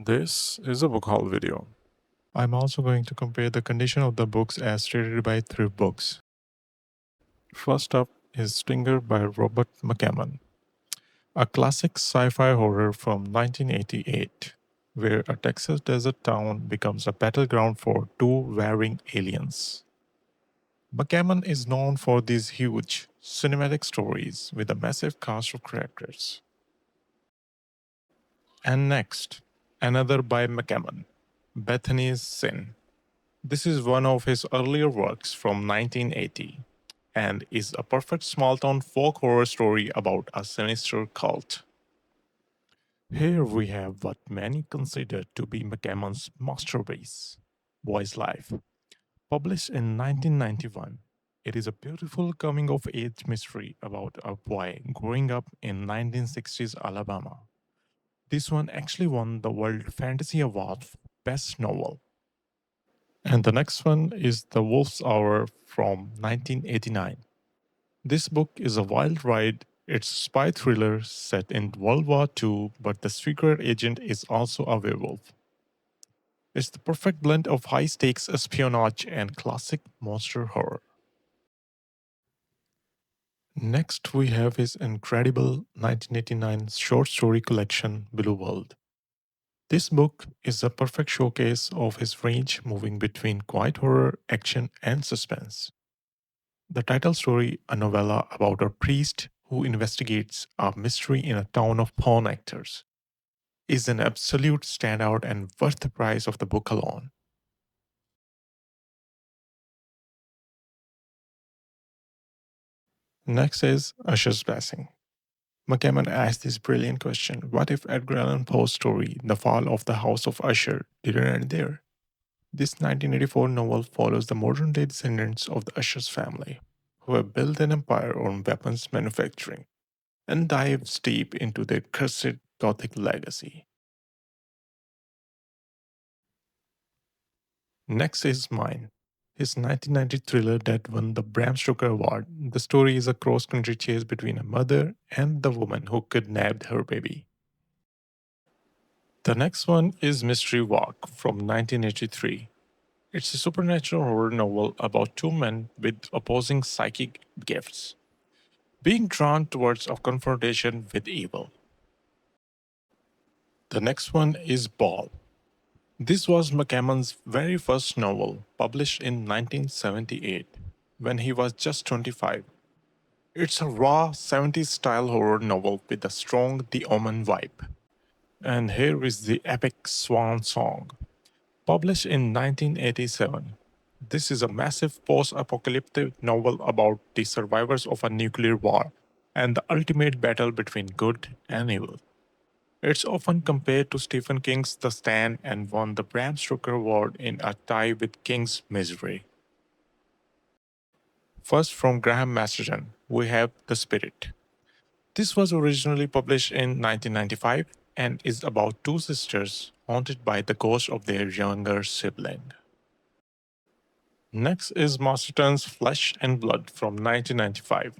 This is a book haul video. I'm also going to compare the condition of the books as rated by ThriftBooks. First up is Stinger by Robert McCammon, a classic sci-fi horror from 1988, where a Texas desert town becomes a battleground for two warring aliens. McCammon is known for these huge, cinematic stories with a massive cast of characters. And next, another by McCammon, Bethany's Sin. This is one of his earlier works from 1980 and is a perfect small town folk horror story about a sinister cult. Here we have what many consider to be McCammon's masterpiece, Boy's Life. Published in 1991, it is a beautiful coming of age mystery about a boy growing up in 1960s Alabama. This one actually won the World Fantasy Award for Best Novel. And the next one is The Wolf's Hour from 1989. This book is a wild ride. It's a spy thriller set in World War II, but the secret agent is also a werewolf. It's the perfect blend of high stakes espionage and classic monster horror. Next, we have his incredible 1989 short story collection, Blue World. This book is a perfect showcase of his range, moving between quiet horror, action, and suspense. The title story, a novella about a priest who investigates a mystery in a town of porn actors, is an absolute standout and worth the price of the book alone. Next is Usher's Passing. McCammon asked this brilliant question: what if Edgar Allan Poe's story, The Fall of the House of Usher, didn't end there? This 1984 novel follows the modern day descendants of the Usher's family, who have built an empire on weapons manufacturing, and dives deep into their cursed Gothic legacy. Next is Mine, his 1990 thriller that won the Bram Stoker Award. The story is a cross country chase between a mother and the woman who kidnapped her baby. The next one is Mystery Walk from 1983. It's a supernatural horror novel about two men with opposing psychic gifts being drawn towards a confrontation with evil. The next one is Ball. This was McCammon's very first novel, published in 1978, when he was just 25. It's a raw 70s style horror novel with a strong The Omen vibe. And here is the epic Swan Song, published in 1987. This is a massive post apocalyptic novel about the survivors of a nuclear war and the ultimate battle between good and evil. It's often compared to Stephen King's The Stand and won the Bram Stoker Award in a tie with King's Misery. First, from Graham Masterton, we have The Spirit. This was originally published in 1995 and is about two sisters haunted by the ghost of their younger sibling. Next is Masterton's Flesh and Blood from 1995.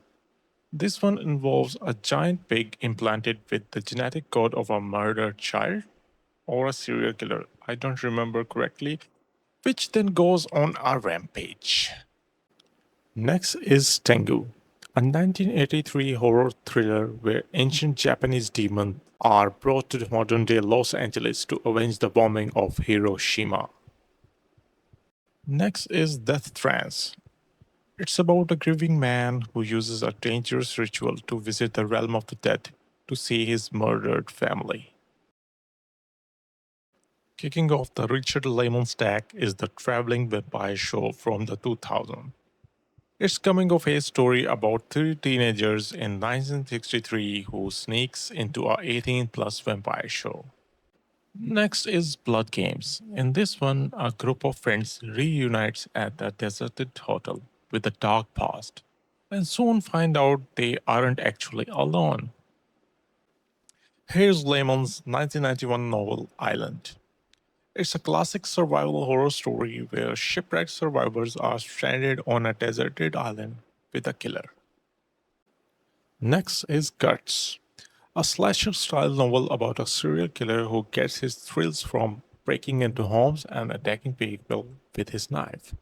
This one involves a giant pig implanted with the genetic code of a murdered child or a serial killer, I don't remember correctly, which then goes on a rampage. Next is Tengu, a 1983 horror thriller where ancient Japanese demons are brought to modern day Los Angeles to avenge the bombing of Hiroshima. Next is Death Trance. It's about a grieving man who uses a dangerous ritual to visit the realm of the dead to see his murdered family. Kicking off the Richard Lemon stack is the Traveling Vampire Show from the 2000s. It's coming of age story about three teenagers in 1963 who sneaks into a 18 plus vampire show. Next is Blood Games. In this one, a group of friends reunites at a deserted hotel with a dark past and soon find out they aren't actually alone. Here's Lemon's 1991 novel Island. It's a classic survival horror story where shipwrecked survivors are stranded on a deserted island with a killer. Next is Guts, a slasher style novel about a serial killer who gets his thrills from breaking into homes and attacking people with his knife.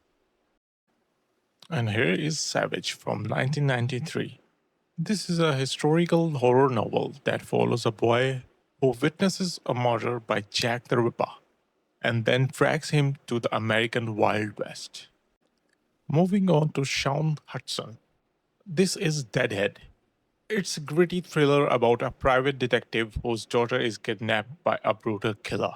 And here is Savage from 1993. This is a historical horror novel that follows a boy who witnesses a murder by Jack the Ripper and then tracks him to the American Wild West. Moving on to Sean Hudson. This is Deadhead. It's a gritty thriller about a private detective whose daughter is kidnapped by a brutal killer.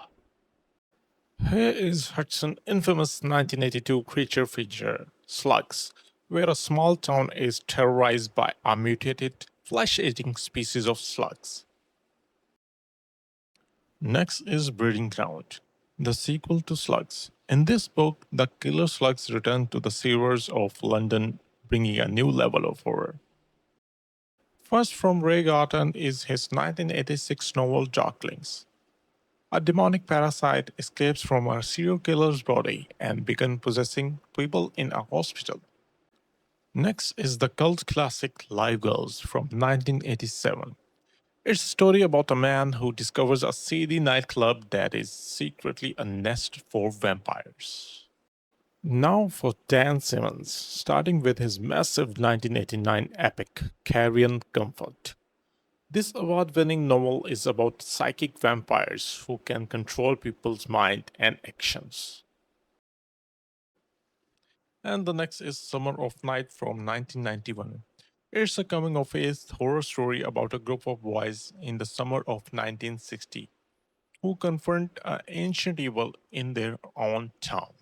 Here is Hudson's infamous 1982 creature feature, Slugs, where a small town is terrorized by a mutated, flesh eating species of slugs. Next is Breeding Ground, the sequel to Slugs. In this book, the killer slugs return to the sewers of London, bringing a new level of horror. First from Ray Garton is his 1986 novel Darklings. A demonic parasite escapes from a serial killer's body and begins possessing people in a hospital. Next is the cult classic Live Girls from 1987. It's a story about a man who discovers a seedy nightclub that is secretly a nest for vampires. Now for Dan Simmons, starting with his massive 1989 epic Carrion Comfort. This award winning novel is about psychic vampires who can control people's mind and actions. And the next is Summer of Night from 1991. It's a coming of age horror story about a group of boys in the summer of 1960 who confront an ancient evil in their own town.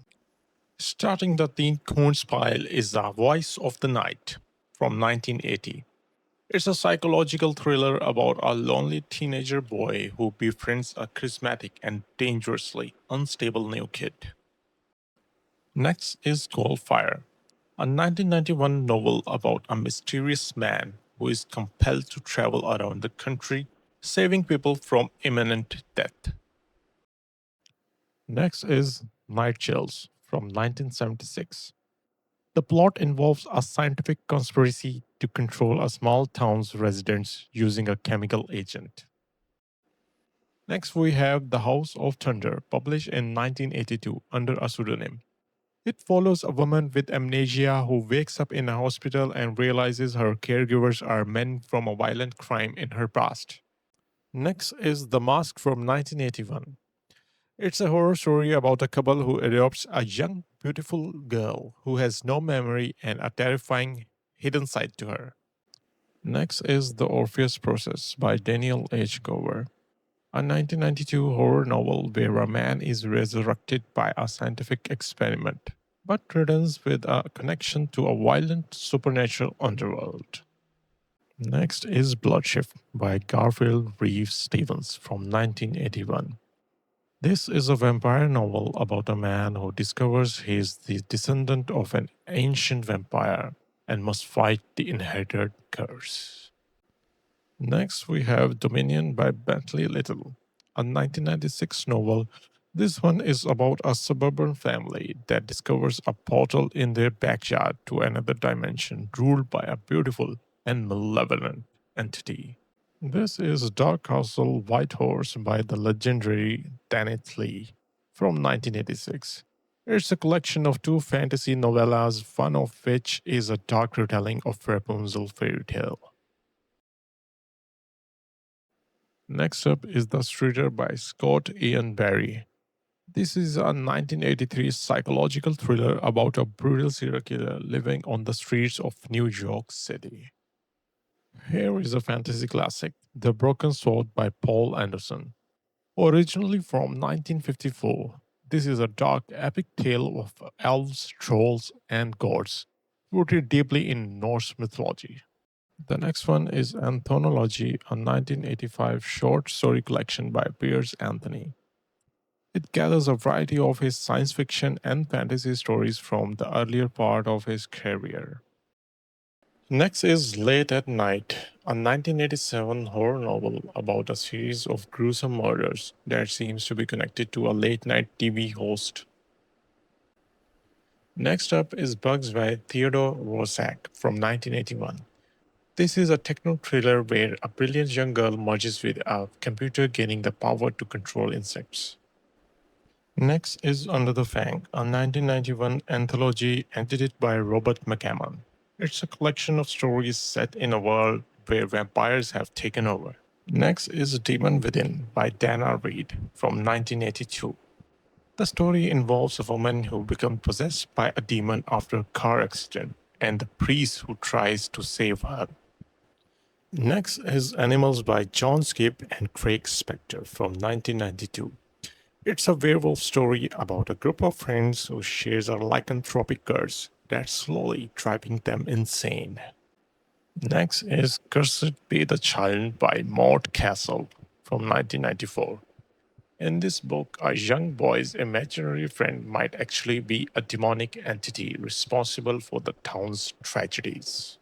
Starting the teen cones pile is The Voice of the Night from 1980. It's a psychological thriller about a lonely teenager boy who befriends a charismatic and dangerously unstable new kid. Next is Goldfire, a 1991 novel about a mysterious man who is compelled to travel around the country saving people from imminent death. Next is Night Chills from 1976. The plot involves a scientific conspiracy to control a small town's residents using a chemical agent. Next, we have The House of Thunder, published in 1982 under a pseudonym. It follows a woman with amnesia who wakes up in a hospital and realizes her caregivers are men from a violent crime in her past. Next is The Mask from 1981. It's a horror story about a couple who adopts a young, beautiful girl who has no memory and a terrifying hidden side to her. Next is The Orpheus Process by Daniel H. Gower, a 1992 horror novel where a man is resurrected by a scientific experiment, but returns with a connection to a violent supernatural underworld. Next is Bloodshift by Garfield Reeves Stevens from 1981. This is a vampire novel about a man who discovers he is the descendant of an ancient vampire and must fight the inherited curse. Next, we have Dominion by Bentley Little, a 1996 novel. This one is about a suburban family that discovers a portal in their backyard to another dimension ruled by a beautiful and malevolent entity. This is Dark Castle White Horse by the legendary Tanith Lee from 1986. It's a collection of two fantasy novellas, one of which is a dark retelling of Rapunzel fairy tale. Next up is The Streeter by Scott Ian Barry. This is a 1983 psychological thriller about a brutal serial killer living on the streets of New York City. Here is a fantasy classic, The Broken Sword by Paul Anderson. Originally from 1954, this is a dark, epic tale of elves, trolls, and gods, rooted deeply in Norse mythology. The next one is Anthology, a 1985 short story collection by Piers Anthony. It gathers a variety of his science fiction and fantasy stories from the earlier part of his career. Next is Late at Night, a 1987 horror novel about a series of gruesome murders that seems to be connected to a late night TV host. Next up is Bugs by Theodore Roszak from 1981. This is a techno thriller where a brilliant young girl merges with a computer gaining the power to control insects. Next is Under the Fang, a 1991 anthology edited by Robert McCammon. It's a collection of stories set in a world where vampires have taken over. Next is Demon Within by Dana Reed from 1982. The story involves a woman who becomes possessed by a demon after a car accident and the priest who tries to save her. Next is Animals by John Skip and Craig Spector from 1992. It's a werewolf story about a group of friends who shares a lycanthropic curse that's slowly driving them insane. Next is Cursed Be the Child by Mort Castle from 1994. In this book, a young boy's imaginary friend might actually be a demonic entity responsible for the town's tragedies.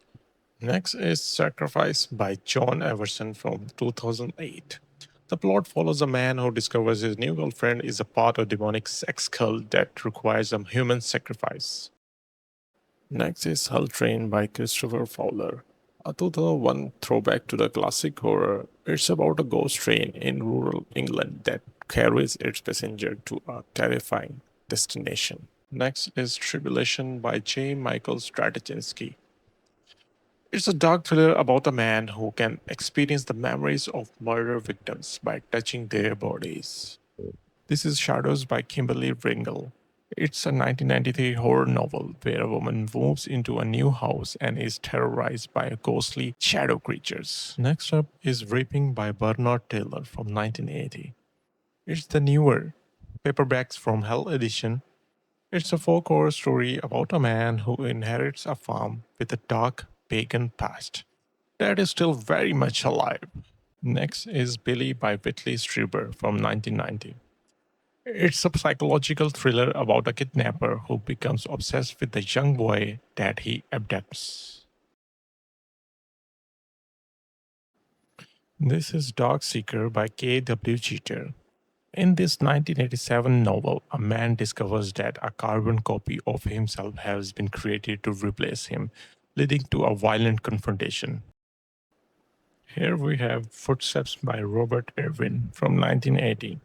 Next is Sacrifice by John Everson from 2008. The plot follows a man who discovers his new girlfriend is a part of a demonic sex cult that requires a human sacrifice. Next is Hull Train by Christopher Fowler, a 2001 throwback to the classic horror. It's about a ghost train in rural England that carries its passenger to a terrifying destination. Next is Tribulation by J. Michael Straczynski. It's a dark thriller about a man who can experience the memories of murder victims by touching their bodies. This is Shadows by Kimberly Ringel. It's a 1993 horror novel where a woman moves into a new house and is terrorized by ghostly shadow creatures. Next up is Reaping by Bernard Taylor from 1980. It's the newer Paperbacks from Hell edition. It's a folk horror story about a man who inherits a farm with a dark pagan past that is still very much alive. Next is Billy by Whitley Strieber from 1990. It's a psychological thriller about a kidnapper who becomes obsessed with the young boy that he abducts. This is Dog Seeker by K.W. Jeter. In this 1987 novel, a man discovers that a carbon copy of himself has been created to replace him, leading to a violent confrontation. Here we have Footsteps by Robert Irwin from 1980.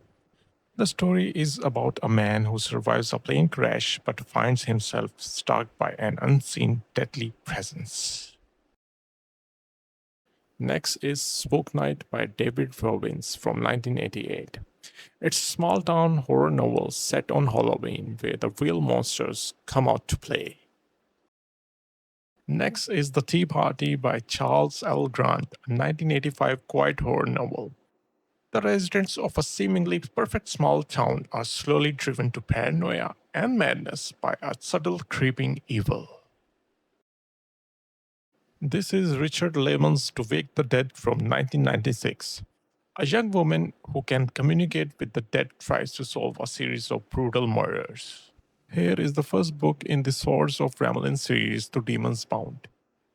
The story is about a man who survives a plane crash but finds himself stalked by an unseen deadly presence. Next is Spook Night by David Robbins from 1988. It's a small town horror novel set on Halloween where the real monsters come out to play. Next is The Tea Party by Charles L. Grant, a 1985 quiet horror novel. The residents of a seemingly perfect small town are slowly driven to paranoia and madness by a subtle creeping evil. This is Richard Lemon's To Wake the Dead from 1996. A young woman who can communicate with the dead tries to solve a series of brutal murders. Here is the first book in the Swords of Ramelin series, To Demons Bound.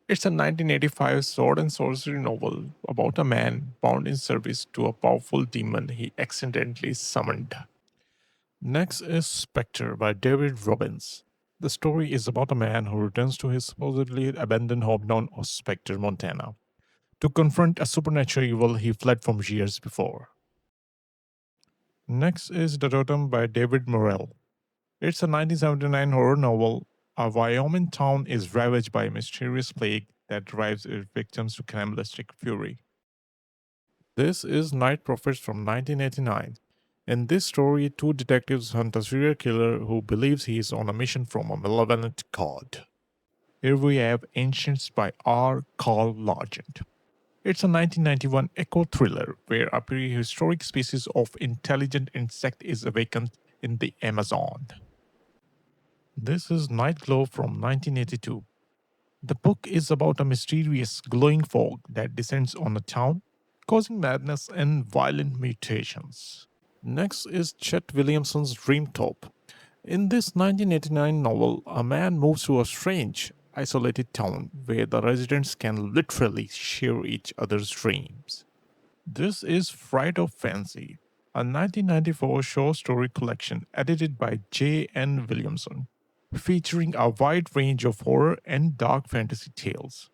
It's a 1985 sword and sorcery novel about a man bound in service to a powerful demon he accidentally summoned. Next is Spectre by David Robbins. The story is about a man who returns to his supposedly abandoned hometown of Spectre, Montana, to confront a supernatural evil he fled from years before. Next is The Totem by David Morrell. It's a 1979 horror novel. A Wyoming town is ravaged by a mysterious plague that drives its victims to cannibalistic fury. This is Night Prophets from 1989. In this story, two detectives hunt a serial killer who believes he is on a mission from a malevolent god. Here we have Ancients by R. Carl Largent. It's a 1991 eco-thriller where a prehistoric species of intelligent insect is awakened in the Amazon. This is Nightglow from 1982. The book is about a mysterious glowing fog that descends on a town, causing madness and violent mutations. Next is Chet Williamson's Dreamtop. In this 1989 novel, a man moves to a strange, isolated town where the residents can literally share each other's dreams. This is Fright of Fancy, a 1994 short story collection edited by J. N. Williamson, featuring a wide range of horror and dark fantasy tales.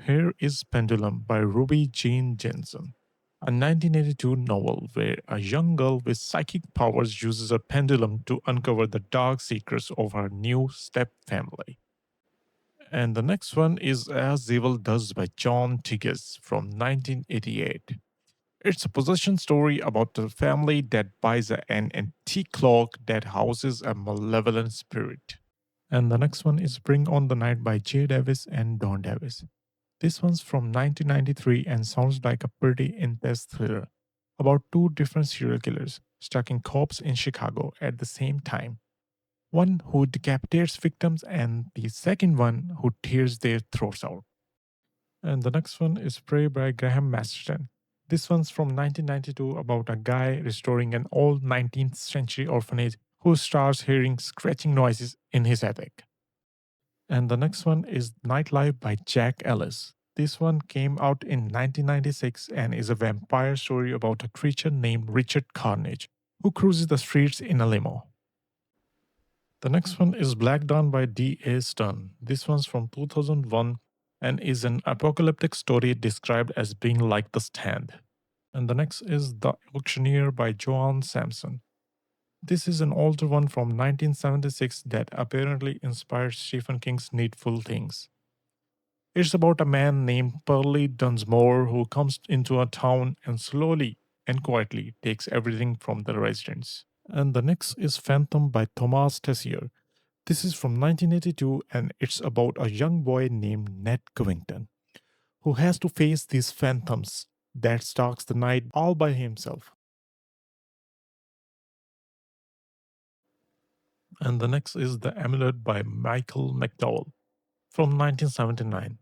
Here is Pendulum by Ruby Jean Jensen, a 1982 novel where a young girl with psychic powers uses a pendulum to uncover the dark secrets of her new step family. And the next one is As Evil Does by John Tigges from 1988. It's a possession story about a family that buys an antique clock that houses a malevolent spirit. And the next one is Bring on the Night by Jay Davis and Don Davis. This one's from 1993 and sounds like a pretty intense thriller about two different serial killers stalking cops in Chicago at the same time. One who decapitates victims and the second one who tears their throats out. And the next one is Prey by Graham Masterton. This one's from 1992 about a guy restoring an old 19th century orphanage who starts hearing scratching noises in his attic. And the next one is Nightlife by Jack Ellis. This one came out in 1996 and is a vampire story about a creature named Richard Carnage who cruises the streets in a limo. The next one is Black Dawn by D.A. Stern. This one's from 2001 and is an apocalyptic story described as being like The Stand. And the next is The Auctioneer by Joan Sampson. This is an older one from 1976 that apparently inspired Stephen King's Needful Things. It's about a man named Pearlie Dunsmore who comes into a town and slowly and quietly takes everything from the residents. And the next is Phantom by Thomas Tessier. This is from 1982 and it's about a young boy named Ned Covington who has to face these phantoms that stalks the night all by himself. And the next is The Amulet by Michael McDowell from 1979.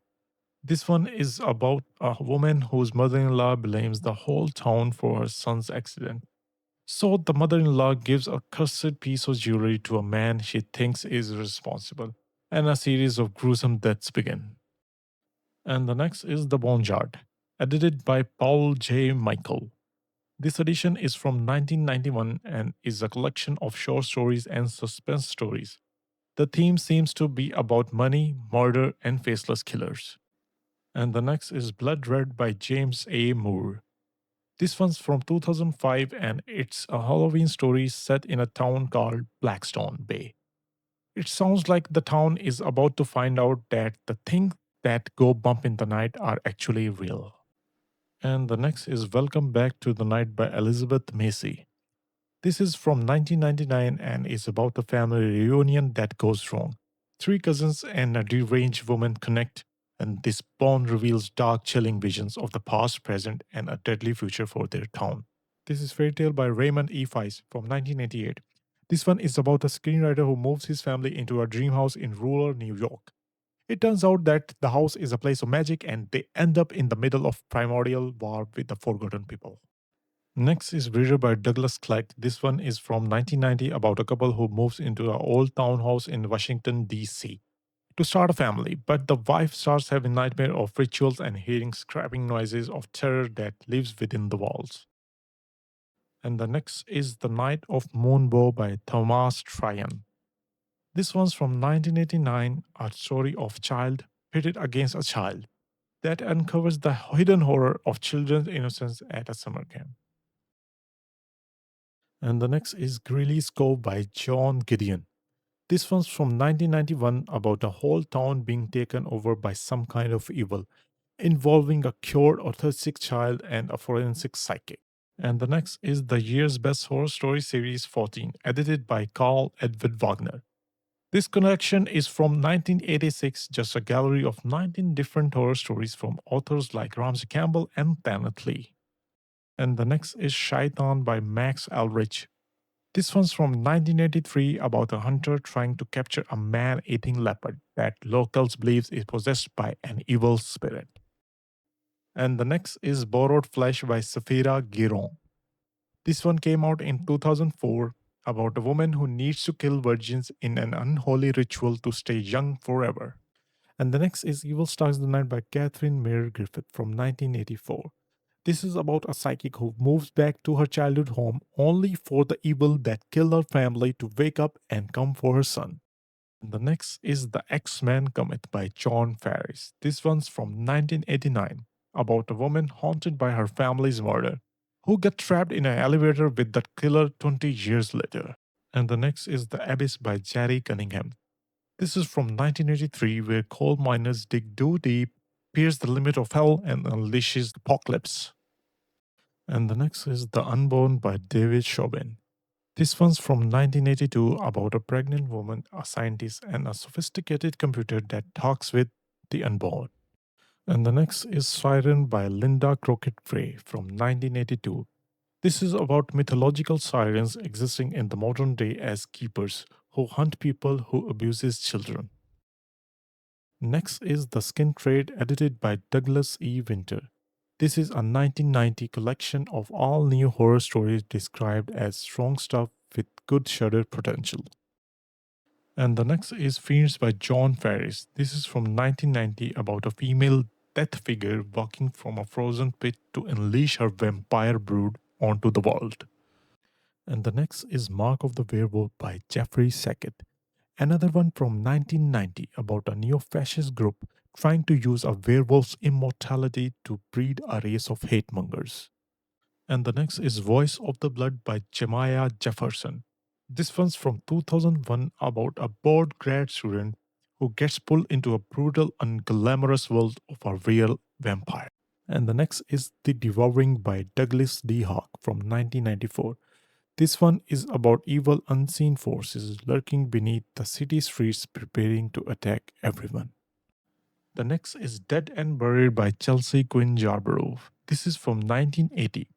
This one is about a woman whose mother in law blames the whole town for her son's accident. So the mother in law gives a cursed piece of jewelry to a man she thinks is responsible, and a series of gruesome deaths begin. And the next is The Boneyard, edited by Paul J. Michael. This edition is from 1991 and is a collection of short stories and suspense stories. The theme seems to be about money, murder, and faceless killers. And the next is Blood Red by James A. Moore. This one's from 2005 and it's a Halloween story set in a town called Blackstone Bay. It sounds like the town is about to find out that the things that go bump in the night are actually real. And the next is Welcome Back to the Night by Elizabeth Macy. This is from 1999 and is about a family reunion that goes wrong. Three cousins and a deranged woman connect, and this bond reveals dark, chilling visions of the past, present, and a deadly future for their town. This is Fairy Tale by Raymond E. Feist from 1988. This one is about a screenwriter who moves his family into a dream house in rural New York. It turns out that the house is a place of magic and they end up in the middle of primordial war with the forgotten people. Next is Breeder by Douglas Clegg. This one is from 1990 about a couple who moves into an old townhouse in Washington, D.C. to start a family, but the wife starts having nightmare of rituals and hearing scraping noises of terror that lives within the walls. And the next is The Night of Moonbow by Thomas Tryon. This one's from 1989, a story of child pitted against a child that uncovers the hidden horror of children's innocence at a summer camp. And the next is Greeley's Cove by John Gideon. This one's from 1991 about a whole town being taken over by some kind of evil, involving a cured autistic child and a forensic psychic. And the next is the year's best horror story series 14, edited by Carl Edward Wagner. This collection is from 1986, just a gallery of 19 different horror stories from authors like Ramsey Campbell and Tanith Lee. And the next is Shaitan by Max Alrich. This one's from 1983 about a hunter trying to capture a man-eating leopard that locals believe is possessed by an evil spirit. And the next is Borrowed Flesh by Safira Giron. This one came out in 2004 about a woman who needs to kill virgins in an unholy ritual to stay young forever. And the next is Evil Stalks the Night by Catherine Mayer Griffith from 1984. This is about a psychic who moves back to her childhood home only for the evil that killed her family to wake up and come for her son. The next is The X-Men Comet by John Farris. This one's from 1989, about a woman haunted by her family's murder, who gets trapped in an elevator with the killer 20 years later. And the next is The Abyss by Jerry Cunningham. This is from 1983, where coal miners dig too deep, pierce the limit of hell, and unleashes the apocalypse. And the next is The Unborn by David Chauvin. This one's from 1982 about a pregnant woman, a scientist, and a sophisticated computer that talks with the unborn. And the next is Siren by Linda Crockett Gray from 1982. This is about mythological sirens existing in the modern day as keepers who hunt people who abuses children. Next is The Skin Trade edited by Douglas E. Winter. This is a 1990 collection of all new horror stories described as strong stuff with good shudder potential. And the next is Fiends by John Farris. This is from 1990 about a female death figure walking from a frozen pit to unleash her vampire brood onto the world. And the next is Mark of the Werewolf by Jeffrey Sackett. Another one from 1990 about a neo-fascist group trying to use a werewolf's immortality to breed a race of hate mongers. And the next is Voice of the Blood by Jemiah Jefferson. This one's from 2001 about a bored grad student who gets pulled into a brutal, unglamorous world of a real vampire. And the next is The Devouring by Douglas D. Hawk from 1994. This one is about evil unseen forces lurking beneath the city streets preparing to attack everyone. The next is Dead and Buried by Chelsea Quinn Yarborough. This is from 1980,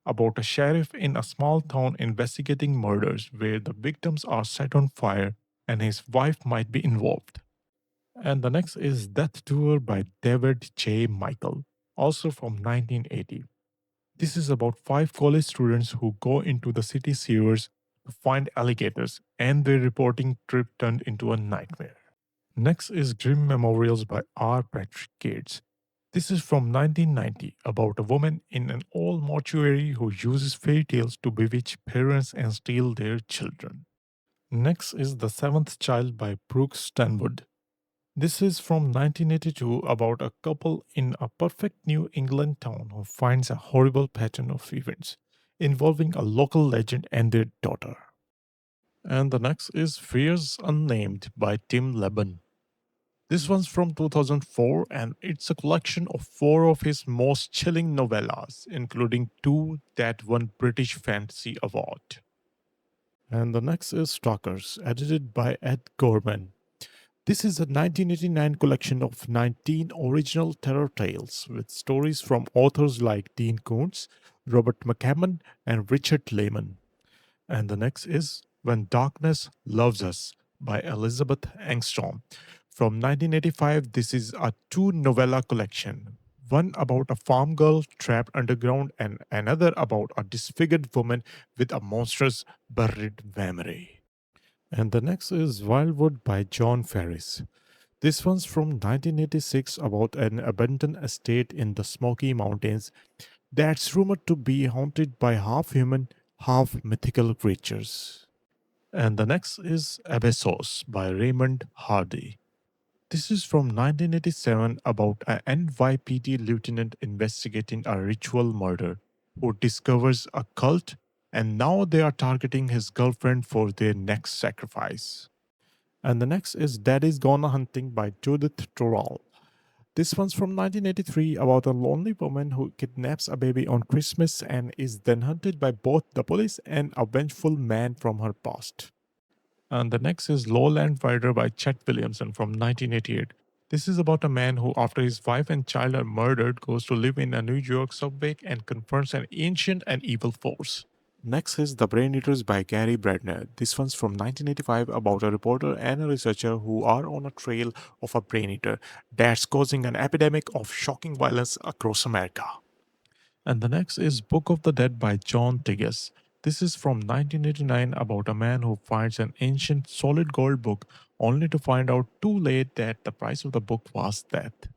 about a sheriff in a small town investigating murders where the victims are set on fire and his wife might be involved. And the next is Death Tour by David J. Michael, also from 1980. This is about five college students who go into the city sewers to find alligators, and their reporting trip turned into a nightmare. Next is Grim Memorials by R. Patrick Gates. This is from 1990 about a woman in an old mortuary who uses fairy tales to bewitch parents and steal their children. Next is The Seventh Child by Brooke Stanwood. This is from 1982 about a couple in a perfect New England town who finds a horrible pattern of events involving a local legend and their daughter. And the next is Fears Unnamed by Tim Lebbon. This one's from 2004 and it's a collection of four of his most chilling novellas, including two that won British Fantasy Award. And the next is Stalkers, edited by Ed Gorman. This is a 1989 collection of 19 original terror tales with stories from authors like Dean Koontz, Robert McCammon, and Richard Lehman. And the next is When Darkness Loves Us by Elizabeth Engstrom. From 1985, this is a two novella collection. One about a farm girl trapped underground, and another about a disfigured woman with a monstrous buried memory. And the next is Wildwood by John Farris. This one's from 1986 about an abandoned estate in the Smoky Mountains that's rumored to be haunted by half human, half mythical creatures. And the next is Abyssos by Raymond Hardy. This is from 1987 about an NYPD lieutenant investigating a ritual murder who discovers a cult, and now they are targeting his girlfriend for their next sacrifice. And the next is Daddy's Gone Hunting by Judith Toral. This one's from 1983 about a lonely woman who kidnaps a baby on Christmas and is then hunted by both the police and a vengeful man from her past. And the next is Lowland Rider by Chet Williamson from 1988. This is about a man who, after his wife and child are murdered, goes to live in a New York subway and confronts an ancient and evil force. Next is The Brain Eaters by Gary Bradner. This one's from 1985 about a reporter and a researcher who are on a trail of a brain eater that's causing an epidemic of shocking violence across America. And the next is Book of the Dead by John Tigges. This is from 1989 about a man who finds an ancient solid gold book only to find out too late that the price of the book was death.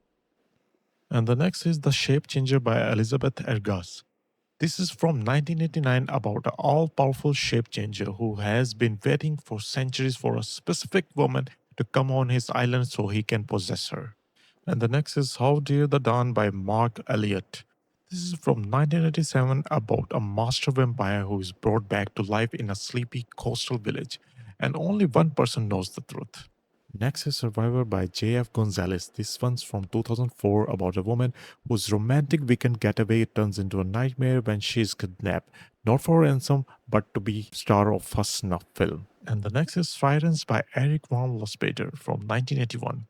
And the next is The Shape Changer by Elizabeth Ergas. This is from 1989 about an all powerful shape changer who has been waiting for centuries for a specific woman to come on his island so he can possess her. And the next is How Dear the Dawn by Mark Elliott. This is from 1987 about a master vampire who is brought back to life in a sleepy coastal village, and only one person knows the truth. Next is Survivor by J.F. Gonzalez. This one's from 2004 about a woman whose romantic weekend getaway turns into a nightmare when she is kidnapped, not for ransom, but to be star of a snuff film. And the next is Sirens by Eric von Lospeter from 1981.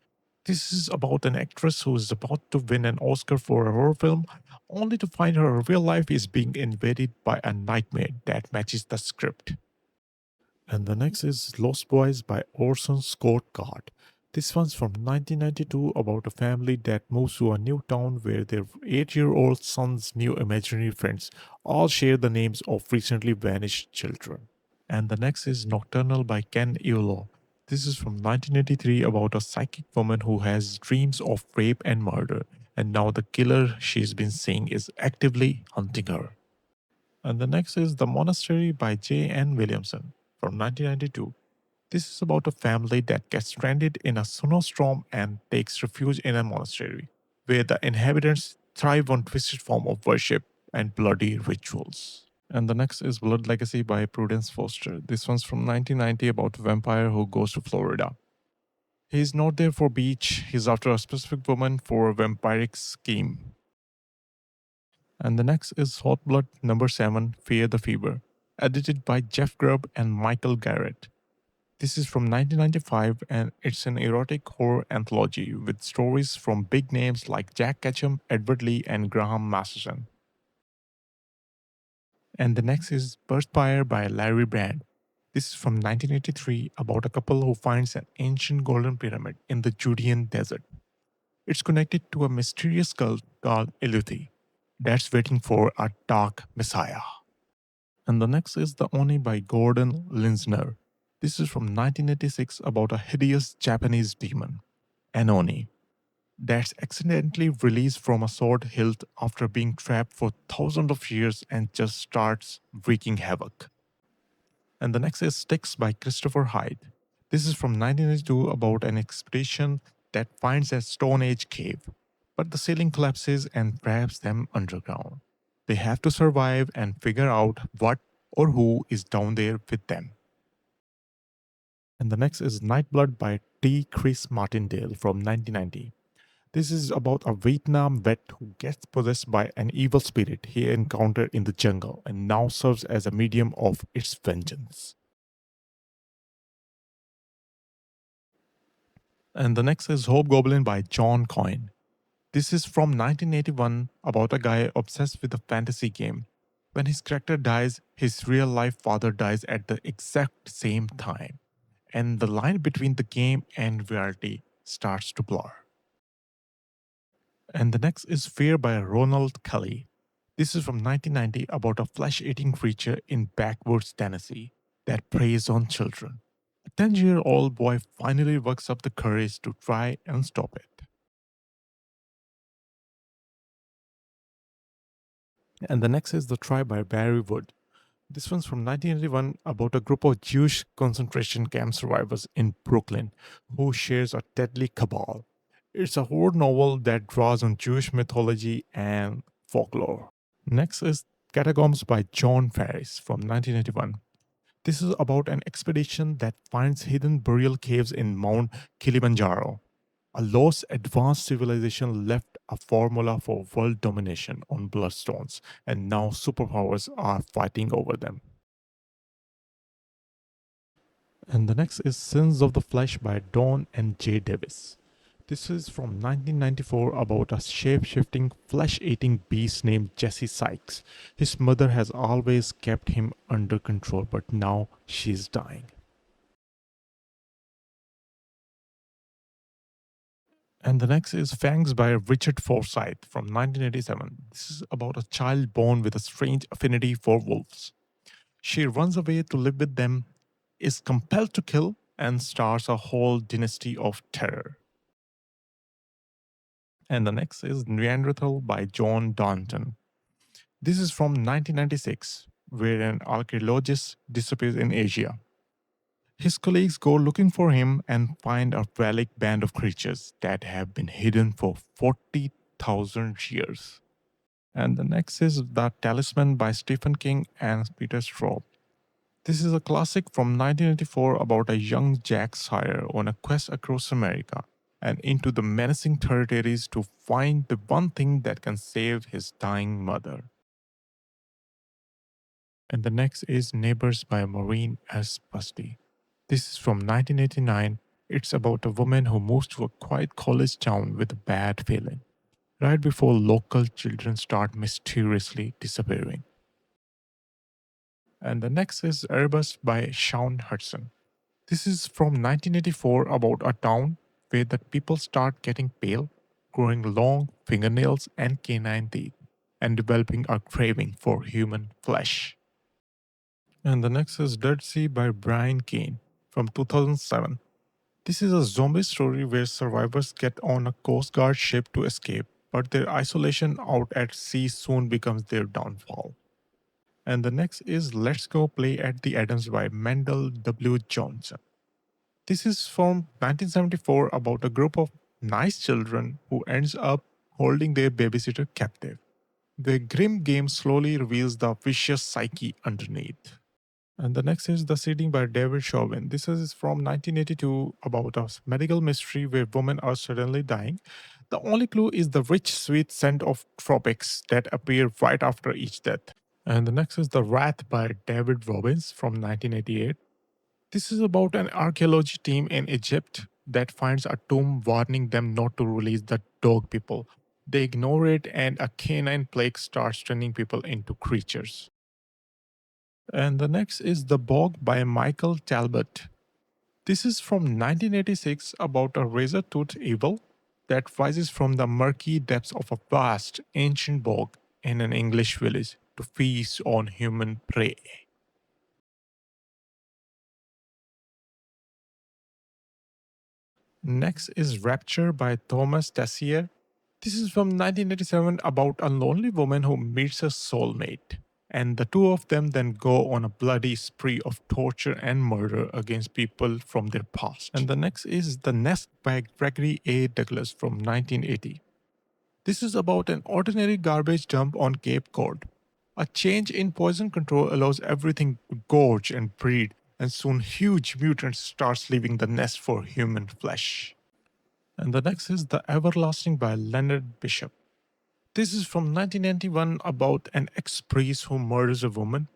This is about an actress who is about to win an Oscar for a horror film, only to find her real life is being invaded by a nightmare that matches the script. And the next is Lost Boys by Orson Scott Card. This one's from 1992 about a family that moves to a new town where their 8-year-old son's new imaginary friends all share the names of recently vanished children. And the next is Nocturnal by Ken Iolo. This is from 1983 about a psychic woman who has dreams of rape and murder, and now the killer she's been seeing is actively hunting her. And the next is The Monastery by J.N. Williamson from 1992. This is about a family that gets stranded in a snowstorm and takes refuge in a monastery, where the inhabitants thrive on twisted form of worship and bloody rituals. And the next is Blood Legacy by Prudence Foster. This one's from 1990 about a vampire who goes to Florida. He's not there for beach, he's after a specific woman for a vampiric scheme. And the next is Hot Blood number 7, Fear the Fever, edited by Jeff Grubb and Michael Garrett. This is from 1995 and it's an erotic horror anthology with stories from big names like Jack Ketchum, Edward Lee, and Graham Masterson. And the next is Perspire by Larry Brand. This is from 1983 about a couple who finds an ancient golden pyramid in the Judean desert. It's connected to a mysterious cult called Iluthi that's waiting for a dark messiah. And the next is The Oni by Gordon Linsner. This is from 1986 about a hideous Japanese demon, an Oni, that's accidentally released from a sword hilt after being trapped for thousands of years and just starts wreaking havoc. And the next is Styx by Christopher Hyde. This is from 1982 about an expedition that finds a Stone Age cave, but the ceiling collapses and traps them underground. They have to survive and figure out what or who is down there with them. And the next is Nightblood by T. Chris Martindale from 1990. This is about a Vietnam vet who gets possessed by an evil spirit he encountered in the jungle and now serves as a medium of its vengeance. And the next is Hobgoblin by John Coyne. This is from 1981 about a guy obsessed with a fantasy game. When his character dies, his real life father dies at the exact same time, and the line between the game and reality starts to blur. And the next is Fear by Ronald Kelly. This is from 1990 about a flesh eating creature in backwoods Tennessee that preys on children. A 10-year-old boy finally works up the courage to try and stop it. And the next is The Try by Barry Wood. This one's from 1981 about a group of Jewish concentration camp survivors in Brooklyn who shares a deadly cabal. It's a horror novel that draws on Jewish mythology and folklore. Next is Catacombs by John Ferris from 1981. This is about an expedition that finds hidden burial caves in Mount Kilimanjaro. A lost advanced civilization left a formula for world domination on bloodstones, and now superpowers are fighting over them. And the next is Sins of the Flesh by Dawn and J. Davis. This is from 1994 about a shape-shifting, flesh-eating beast named Jesse Sykes. His mother has always kept him under control, but now she's dying. And the next is Fangs by Richard Forsyth from 1987. This is about a child born with a strange affinity for wolves. She runs away to live with them, is compelled to kill, and starts a whole dynasty of terror. And the next is Neanderthal by John Danton. This is from 1996, where an archaeologist disappears in Asia. His colleagues go looking for him and find a relic band of creatures that have been hidden for 40,000 years. And the next is The Talisman by Stephen King and Peter Straub. This is a classic from 1984 about a young Jack Sawyer on a quest across America and into the menacing territories to find the one thing that can save his dying mother. And the next is Neighbors by Maureen S. Busty. This is from 1989. It's about a woman who moves to a quiet college town with a bad feeling, right before local children start mysteriously disappearing. And the next is Erebus by Shaun Hudson. This is from 1984 about a town where the people start getting pale, growing long fingernails and canine teeth, and developing a craving for human flesh. And the next is Dead Sea by Brian Keane from 2007. This is a zombie story where survivors get on a Coast Guard ship to escape, but their isolation out at sea soon becomes their downfall. And the next is Let's Go Play at the Adams by Mendel W. Johnson. This is from 1974 about a group of nice children who ends up holding their babysitter captive. The grim game slowly reveals the vicious psyche underneath. And the next is The Seeding by David Chauvin. This is from 1982 about a medical mystery where women are suddenly dying. The only clue is the rich, sweet scent of tropics that appear right after each death. And the next is The Wrath by David Robbins from 1988. This is about an archaeology team in Egypt that finds a tomb warning them not to release the dog people. They ignore it, and a canine plague starts turning people into creatures. And the next is The Bog by Michael Talbot. This is from 1986 about a razor-toothed evil that rises from the murky depths of a vast, ancient bog in an English village to feast on human prey. Next is Rapture by Thomas Tessier. This is from 1987 about a lonely woman who meets her soulmate, and the two of them then go on a bloody spree of torture and murder against people from their past. And the next is The Nest by Gregory A. Douglas from 1980. This is about an ordinary garbage dump on Cape Cod. A change in poison control allows everything to gorge and breed, and soon huge mutants starts leaving the nest for human flesh. And the next is The Everlasting by Leonard Bishop. This is from 1991 about an ex-priest who murders a woman.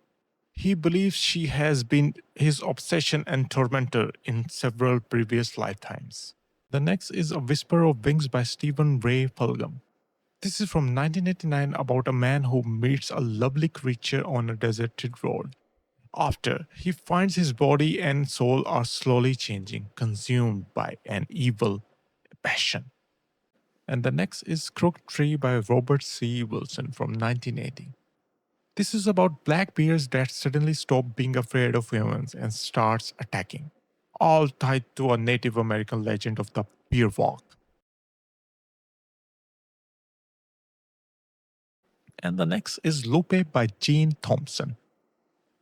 He believes she has been his obsession and tormentor in several previous lifetimes. The next is A Whisper of Wings by Stephen Ray Fulgham. This is from 1989 about a man who meets a lovely creature on a deserted road. After, he finds his body and soul are slowly changing, consumed by an evil passion. And the next is Crooked Tree by Robert C. Wilson from 1980. This is about black bears that suddenly stop being afraid of humans and starts attacking, all tied to a Native American legend of the bear walk. And the next is Lupe by Jean Thompson.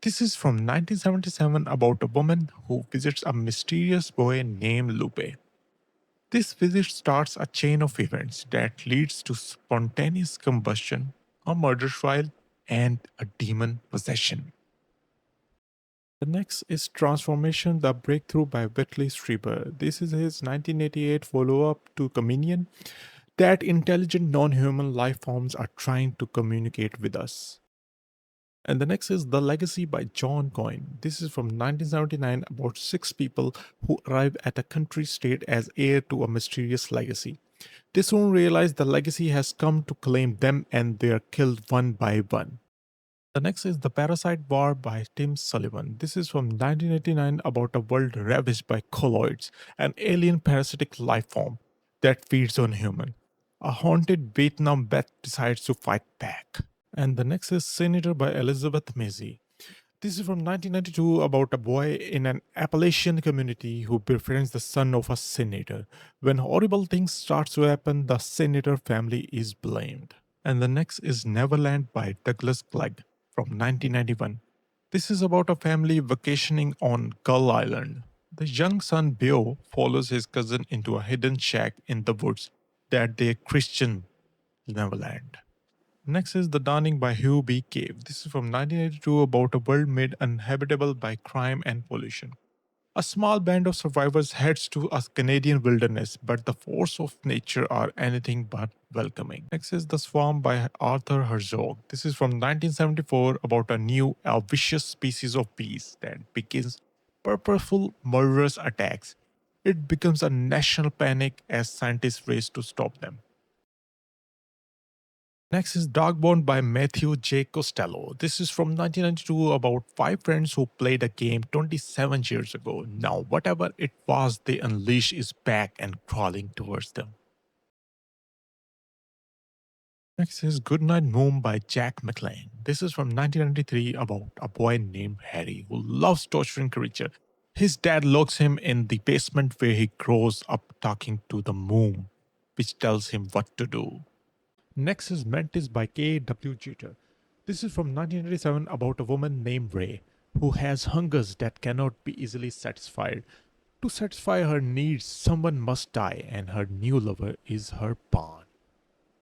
This is from 1977 about a woman who visits a mysterious boy named Lupe. This visit starts a chain of events that leads to spontaneous combustion, a murder trial, and a demon possession. The next is Transformation: The Breakthrough by Whitley Strieber. This is his 1988 follow-up to Communion, that intelligent non-human life forms are trying to communicate with us. And the next is The Legacy by John Coyne. This is from 1979 about six people who arrive at a country state as heir to a mysterious legacy. They soon realize the legacy has come to claim them and they are killed one by one. The next is The Parasite War by Tim Sullivan. This is from 1989 about a world ravaged by colloids, an alien parasitic life form that feeds on humans. A haunted Vietnam vet decides to fight back. And the next is Senator by Elizabeth Mazie. This is from 1992 about a boy in an Appalachian community who befriends the son of a senator. When horrible things start to happen, the senator family is blamed. And the next is Neverland by Douglas Clegg from 1991. This is about a family vacationing on Gull Island. The young son Bio follows his cousin into a hidden shack in the woods that they Christian Neverland. Next is The Dawning by Hugh B. Cave. This is from 1982 about a world made uninhabitable by crime and pollution. A small band of survivors heads to a Canadian wilderness, but the force of nature are anything but welcoming. Next is The Swarm by Arthur Herzog. This is from 1974 about a new, vicious species of bees that begins purposeful, murderous attacks. It becomes a national panic as scientists race to stop them. Next is Dogbound by Matthew J. Costello. This is from 1992 about five friends who played a game 27 years ago. Now, whatever it was they unleash is back and crawling towards them. Next is Goodnight Moon by Jack McLean. This is from 1993 about a boy named Harry who loves torturing creatures. His dad locks him in the basement where he grows up talking to the moon, which tells him what to do. Next is Mantis by K. W. Jeter. This is from 1987 about a woman named Ray who has hungers that cannot be easily satisfied. To satisfy her needs, someone must die, and her new lover is her pawn.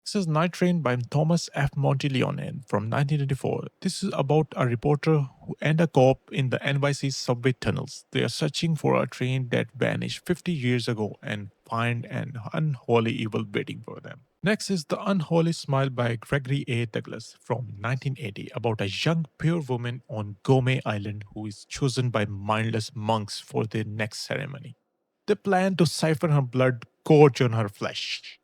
This is Night Train by Thomas F. Monteleone from 1984. This is about a reporter and a cop in the NYC subway tunnels. They are searching for a train that vanished 50 years ago and find an unholy evil waiting for them. Next is The Unholy Smile by Gregory A. Douglas from 1980 about a young pure woman on Gome Island who is chosen by mindless monks for their next ceremony. They plan to siphon her blood, gorge on her flesh.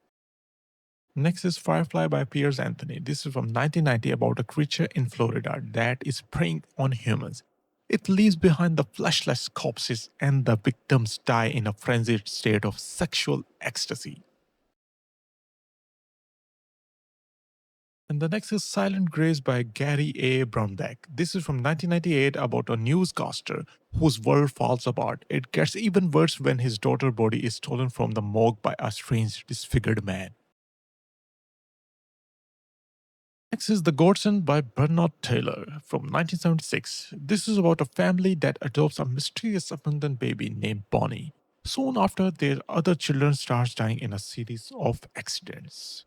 Next is Firefly by Piers Anthony. This is from 1990 about a creature in Florida that is preying on humans. It leaves behind the fleshless corpses and the victims die in a frenzied state of sexual ecstasy. And the next is Silent Grace by Gary A. Brownback. This is from 1998 about a newscaster whose world falls apart. It gets even worse when his daughter's body is stolen from the morgue by a strange, disfigured man. Next is The Godson by Bernard Taylor from 1976. This is about a family that adopts a mysterious abandoned baby named Bonnie. Soon after, their other children starts dying in a series of accidents.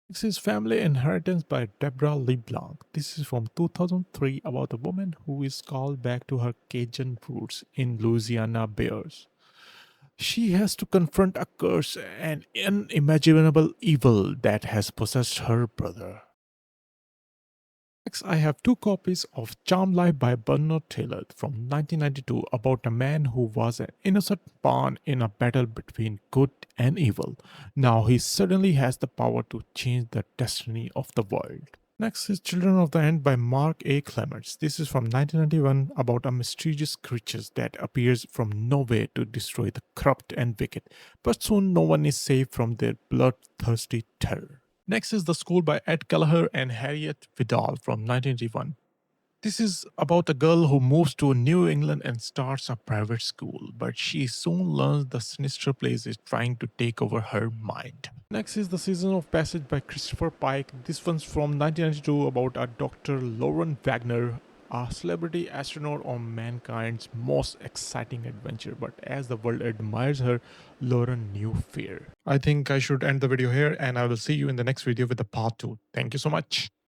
Next is Family Inheritance by Deborah LeBlanc. This is from 2003 about a woman who is called back to her Cajun roots in Louisiana Bears. She has to confront a curse, an unimaginable evil that has possessed her brother. Next, I have two copies of Charmed Life by Bernard Taylor from 1992 about a man who was an innocent pawn in a battle between good and evil. Now he suddenly has the power to change the destiny of the world. Next is Children of the End by Mark A. Clements. This is from 1991 about a mysterious creature that appears from nowhere to destroy the corrupt and wicked, but soon no one is safe from their bloodthirsty terror. Next is The School by Ed Kelleher and Harriet Vidal from 1981. This is about a girl who moves to New England and starts a private school, but she soon learns the sinister place is trying to take over her mind. Next is The Season of Passage by Christopher Pike. This one's from 1992 about a Dr. Lauren Wagner, a celebrity astronaut on mankind's most exciting adventure, but as the world admires her, Lauren knew fear. I think I should end the video here and I will see you in the next video with the part 2. Thank you so much.